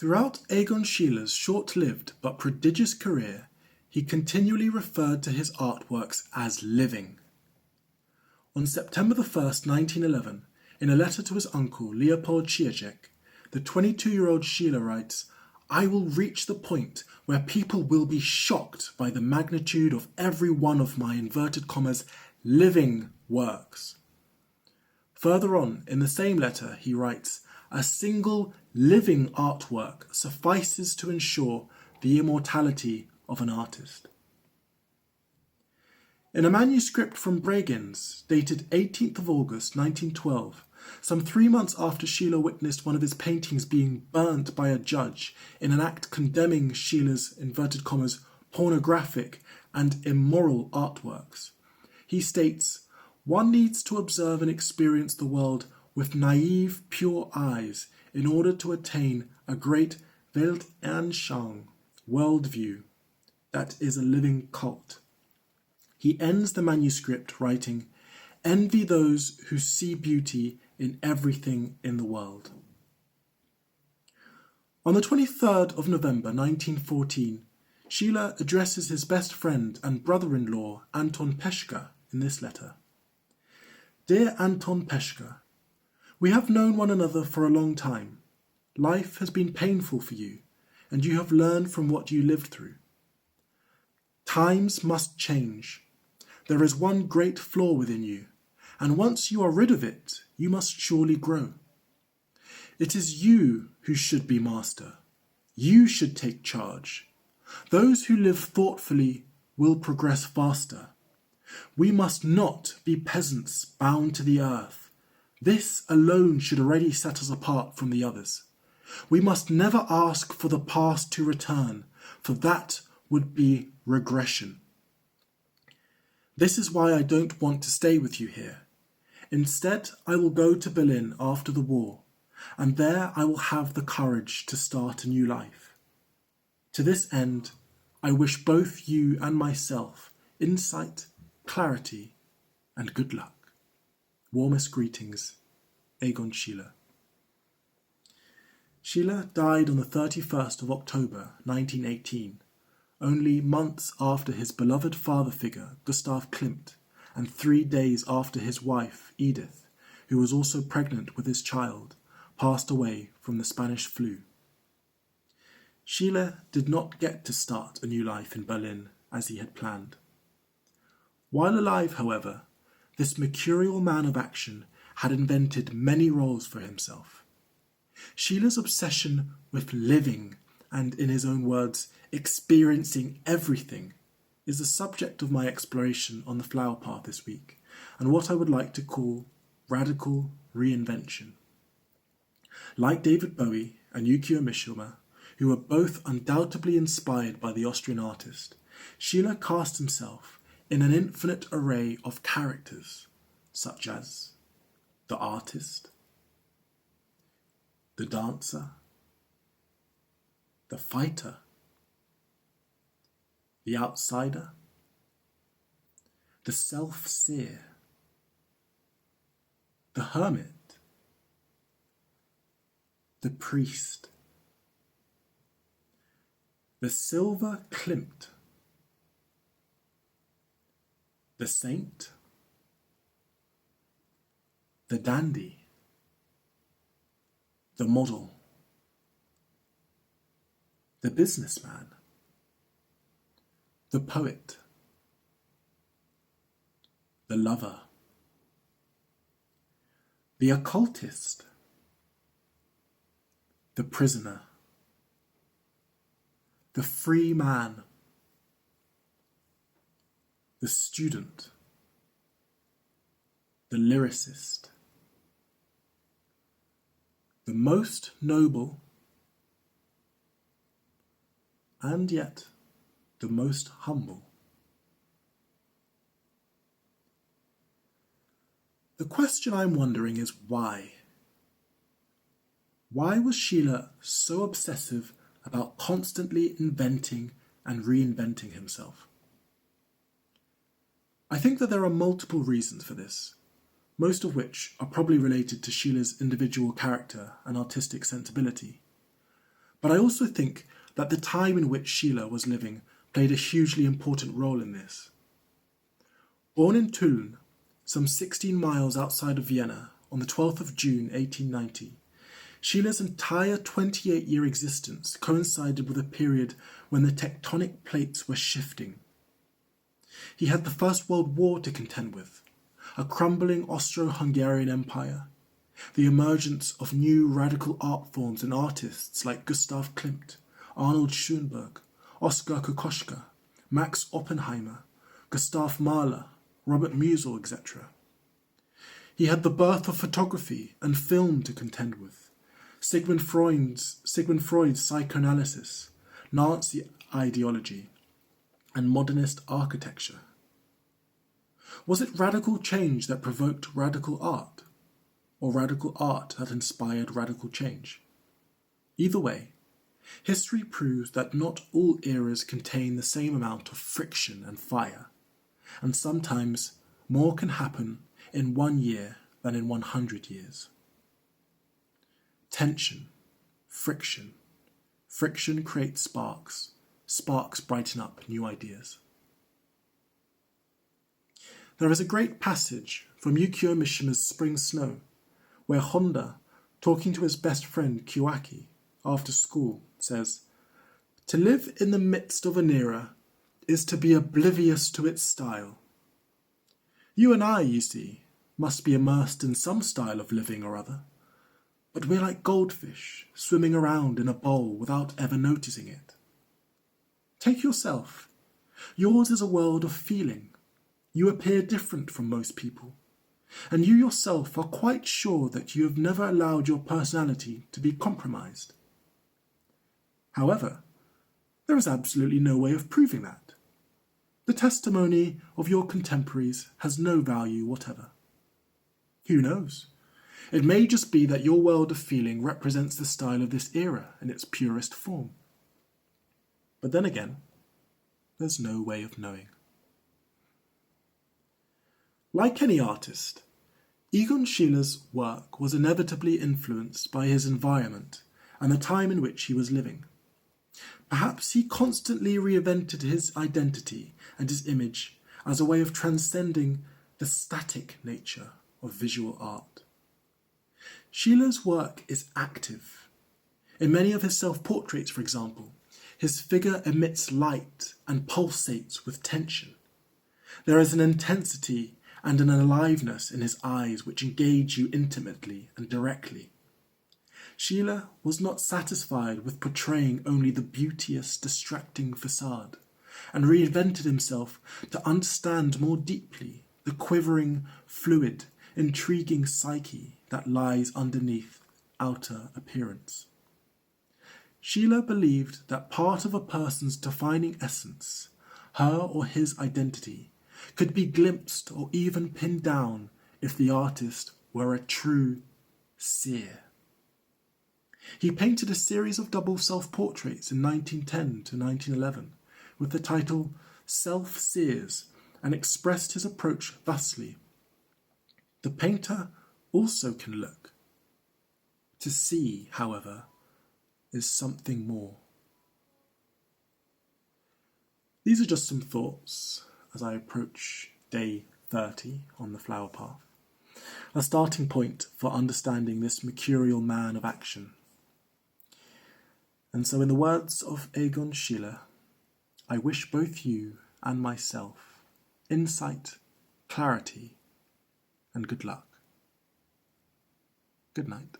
Throughout Egon Schieler's short-lived but prodigious career, he continually referred to his artworks as living. On September 1st, 1911, in a letter to his uncle Leopold Zizek, the 22-year-old Schieler writes, "I will reach the point where people will be shocked by the magnitude of every one of my inverted commas living works." Further on, in the same letter, he writes, "A single living artwork suffices to ensure the immortality of an artist." In a manuscript from Bregenz, dated 18th of August 1912, some 3 months after Schieler witnessed one of his paintings being burnt by a judge in an act condemning Schieler's inverted commas pornographic and immoral artworks, he states, "One needs to observe and experience the world with naive, pure eyes in order to attain a great Weltanschauung, worldview, that is a living cult." He ends the manuscript writing, "Envy those who see beauty in everything in the world." On the 23rd of November 1914, Schieler addresses his best friend and brother-in-law Anton Peschka in this letter. "Dear Anton Peschka, we have known one another for a long time. Life has been painful for you, and you have learned from what you lived through. Times must change. There is one great flaw within you, and once you are rid of it, you must surely grow. It is you who should be master. You should take charge. Those who live thoughtfully will progress faster. We must not be peasants bound to the earth. This alone should already set us apart from the others. We must never ask for the past to return, for that would be regression. This is why I don't want to stay with you here. Instead, I will go to Berlin after the war, and there I will have the courage to start a new life. To this end, I wish both you and myself insight, clarity, and good luck. Warmest greetings, Egon Schieler." Schieler died on the 31st of October 1918, only months after his beloved father figure, Gustav Klimt, and 3 days after his wife, Edith, who was also pregnant with his child, passed away from the Spanish flu. Schieler did not get to start a new life in Berlin as he had planned. While alive, however, this mercurial man of action had invented many roles for himself. Schieler's obsession with living and, in his own words, experiencing everything is the subject of my exploration on the flower path this week, and what I would like to call radical reinvention. Like David Bowie and Yukio Mishima, who were both undoubtedly inspired by the Austrian artist, Schieler cast himself in an infinite array of characters, such as the artist, the dancer, the fighter, the outsider, the self-seer, the hermit, the priest, the silver Klimt, the saint, the dandy, the model, the businessman, the poet, the lover, the occultist, the prisoner, the free man, the student, the lyricist, the most noble, and yet the most humble. The question I'm wondering is why? Why was Schieler so obsessive about constantly inventing and reinventing himself? I think that there are multiple reasons for this, most of which are probably related to Schieler's individual character and artistic sensibility. But I also think that the time in which Schiele was living played a hugely important role in this. Born in Tulln, some 16 miles outside of Vienna, on the 12th of June 1890, Schiele's entire 28-year existence coincided with a period when the tectonic plates were shifting. He had the First World War to contend with, a crumbling Austro-Hungarian Empire, the emergence of new radical art forms and artists like Gustav Klimt, Arnold Schoenberg, Oskar Kokoschka, Max Oppenheimer, Gustav Mahler, Robert Musil, etc. He had the birth of photography and film to contend with, Sigmund Freud's psychoanalysis, Nazi ideology, and modernist architecture. Was it radical change that provoked radical art, or radical art that inspired radical change? Either way, history proves that not all eras contain the same amount of friction and fire, and sometimes more can happen in 1 year than in 100 years. Tension, friction. Friction creates sparks. Sparks brighten up new ideas. There is a great passage from Yukio Mishima's Spring Snow, where Honda, talking to his best friend Kyoaki after school, says, "To live in the midst of an era is to be oblivious to its style. You and I, you see, must be immersed in some style of living or other, but we're like goldfish swimming around in a bowl without ever noticing it. Take yourself. Yours is a world of feeling. You appear different from most people, and you yourself are quite sure that you have never allowed your personality to be compromised. However, there is absolutely no way of proving that. The testimony of your contemporaries has no value whatever. Who knows? It may just be that your world of feeling represents the style of this era in its purest form. But then again, there's no way of knowing." Like any artist, Egon Schieler's work was inevitably influenced by his environment and the time in which he was living. Perhaps he constantly reinvented his identity and his image as a way of transcending the static nature of visual art. Schieler's work is active. In many of his self-portraits, for example, his figure emits light and pulsates with tension. There is an intensity and an aliveness in his eyes which engage you intimately and directly. Schieler was not satisfied with portraying only the beauteous, distracting facade, and reinvented himself to understand more deeply the quivering, fluid, intriguing psyche that lies underneath outer appearance. Schieler believed that part of a person's defining essence, her or his identity, could be glimpsed or even pinned down if the artist were a true seer. He painted a series of double self-portraits in 1910 to 1911 with the title Self-Seers, and expressed his approach thusly: "The painter also can look. To see, however, is something more." These are just some thoughts as I approach day 30 on the flower path, a starting point for understanding this mercurial man of action. And so in the words of Egon Schiele, I wish both you and myself insight, clarity, and good luck. Good night.